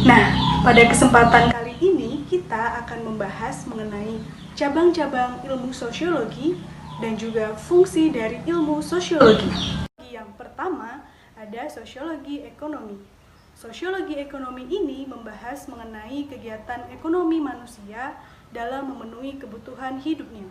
Nah, pada kesempatan kali ini kita akan membahas mengenai cabang-cabang ilmu sosiologi dan juga fungsi dari ilmu sosiologi. Yang pertama ada sosiologi ekonomi. Sosiologi ekonomi ini membahas mengenai kegiatan ekonomi manusia dalam memenuhi kebutuhan hidupnya.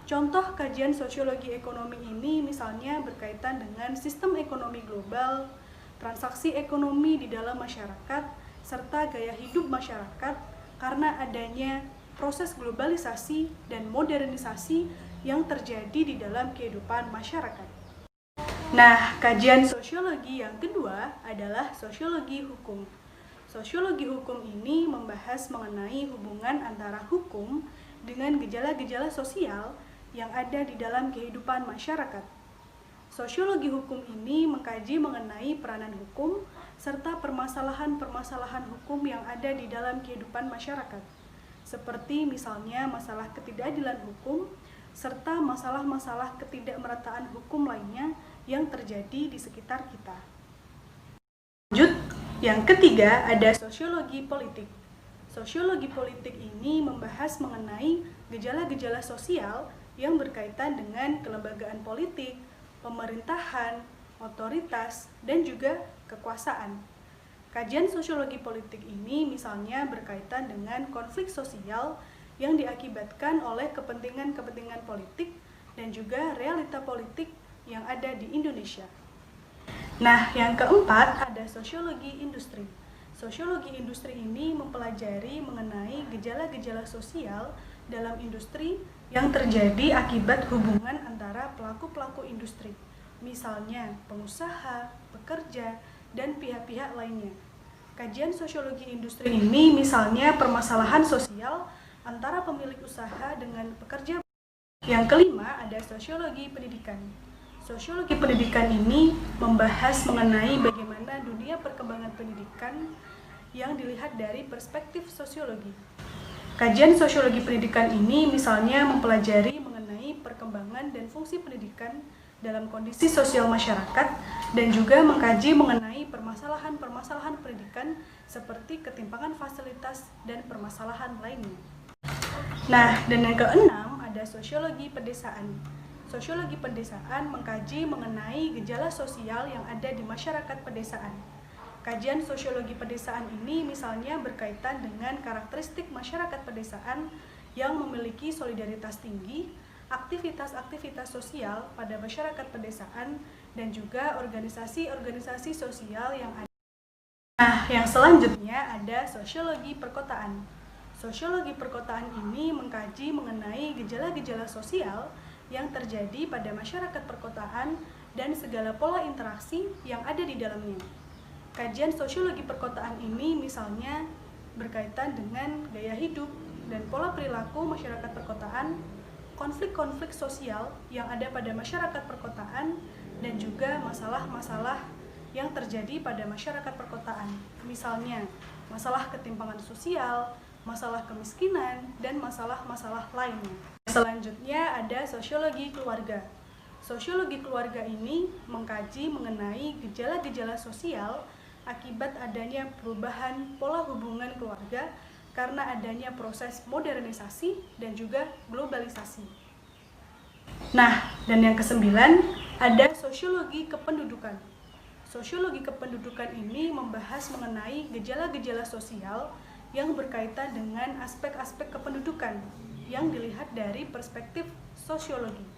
Contoh kajian sosiologi ekonomi ini misalnya berkaitan dengan sistem ekonomi global, transaksi ekonomi di dalam masyarakat, serta gaya hidup masyarakat karena adanya proses globalisasi dan modernisasi yang terjadi di dalam kehidupan masyarakat. Nah, kajian sosiologi yang kedua adalah sosiologi hukum. Sosiologi hukum ini membahas mengenai hubungan antara hukum dengan gejala-gejala sosial yang ada di dalam kehidupan masyarakat. Sosiologi hukum ini mengkaji mengenai peranan hukum serta permasalahan-permasalahan hukum yang ada di dalam kehidupan masyarakat, seperti misalnya masalah ketidakadilan hukum serta masalah-masalah ketidakmerataan hukum lainnya yang terjadi di sekitar kita. Lanjut, yang ketiga ada sosiologi politik. Sosiologi politik ini membahas mengenai gejala-gejala sosial yang berkaitan dengan kelembagaan politik, pemerintahan, otoritas, dan juga kekuasaan. Kajian sosiologi politik ini misalnya berkaitan dengan konflik sosial yang diakibatkan oleh kepentingan-kepentingan politik dan juga realita politik yang ada di Indonesia. Nah, yang keempat ada sosiologi industri. Sosiologi industri ini mempelajari mengenai gejala-gejala sosial dalam industri yang terjadi akibat hubungan antara pelaku-pelaku industri, misalnya pengusaha, pekerja, dan pihak-pihak lainnya. Kajian sosiologi industri ini misalnya permasalahan sosial antara pemilik usaha dengan pekerja. Yang kelima ada sosiologi pendidikan. Sosiologi pendidikan ini membahas mengenai bagaimana dunia perkembangan pendidikan yang dilihat dari perspektif sosiologi. Kajian sosiologi pendidikan ini misalnya mempelajari mengenai perkembangan dan fungsi pendidikan dalam kondisi sosial masyarakat dan juga mengkaji mengenai permasalahan-permasalahan pendidikan seperti ketimpangan fasilitas dan permasalahan lainnya. Nah, dan yang keenam ada sosiologi pedesaan. Sosiologi pedesaan mengkaji mengenai gejala sosial yang ada di masyarakat pedesaan. Kajian sosiologi pedesaan ini misalnya berkaitan dengan karakteristik masyarakat pedesaan yang memiliki solidaritas tinggi, aktivitas-aktivitas sosial pada masyarakat pedesaan, dan juga organisasi-organisasi sosial yang ada. Nah, yang selanjutnya ada sosiologi perkotaan. Sosiologi perkotaan ini mengkaji mengenai gejala-gejala sosial yang terjadi pada masyarakat perkotaan dan segala pola interaksi yang ada di dalamnya. Kajian sosiologi perkotaan ini misalnya berkaitan dengan gaya hidup dan pola perilaku masyarakat perkotaan, konflik-konflik sosial yang ada pada masyarakat perkotaan, dan juga masalah-masalah yang terjadi pada masyarakat perkotaan. Misalnya, masalah ketimpangan sosial, masalah kemiskinan, dan masalah-masalah lainnya. Selanjutnya ada sosiologi keluarga. Sosiologi keluarga ini mengkaji mengenai gejala-gejala sosial akibat adanya perubahan pola hubungan keluarga karena adanya proses modernisasi dan juga globalisasi. Nah, dan yang kesembilan ada sosiologi kependudukan. Sosiologi kependudukan ini membahas mengenai gejala-gejala sosial yang berkaitan dengan aspek-aspek kependudukan yang dilihat dari perspektif sosiologi.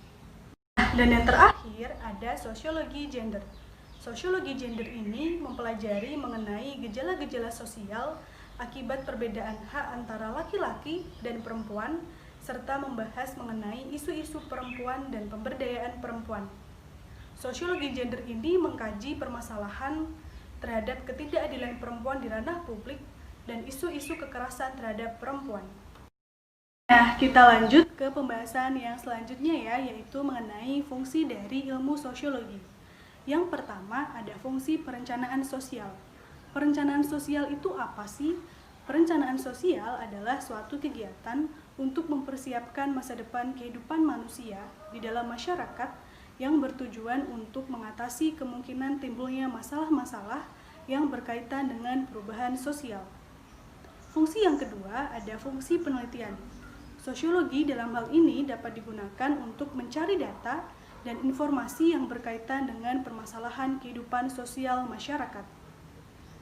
Dan yang terakhir ada sosiologi gender. Sosiologi gender ini mempelajari mengenai gejala-gejala sosial akibat perbedaan hak antara laki-laki dan perempuan, serta membahas mengenai isu-isu perempuan dan pemberdayaan perempuan. Sosiologi gender ini mengkaji permasalahan terhadap ketidakadilan perempuan di ranah publik dan isu-isu kekerasan terhadap perempuan. Nah, kita lanjut ke pembahasan yang selanjutnya ya, yaitu mengenai fungsi dari ilmu sosiologi. Yang pertama ada fungsi perencanaan sosial. Perencanaan sosial itu apa sih? Perencanaan sosial adalah suatu kegiatan untuk mempersiapkan masa depan kehidupan manusia di dalam masyarakat yang bertujuan untuk mengatasi kemungkinan timbulnya masalah-masalah yang berkaitan dengan perubahan sosial. Fungsi yang kedua ada fungsi penelitian. Sosiologi dalam hal ini dapat digunakan untuk mencari data dan informasi yang berkaitan dengan permasalahan kehidupan sosial masyarakat.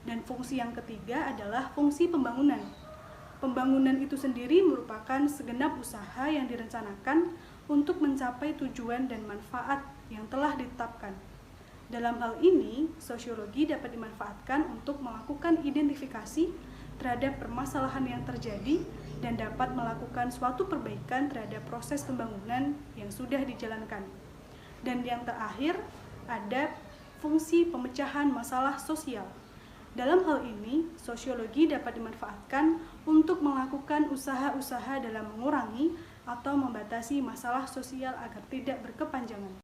Dan fungsi yang ketiga adalah fungsi pembangunan. Pembangunan itu sendiri merupakan segenap usaha yang direncanakan untuk mencapai tujuan dan manfaat yang telah ditetapkan. Dalam hal ini, sosiologi dapat dimanfaatkan untuk melakukan identifikasi terhadap permasalahan yang terjadi dan dapat melakukan suatu perbaikan terhadap proses pembangunan yang sudah dijalankan. Dan yang terakhir, ada fungsi pemecahan masalah sosial. Dalam hal ini, sosiologi dapat dimanfaatkan untuk melakukan usaha-usaha dalam mengurangi atau membatasi masalah sosial agar tidak berkepanjangan.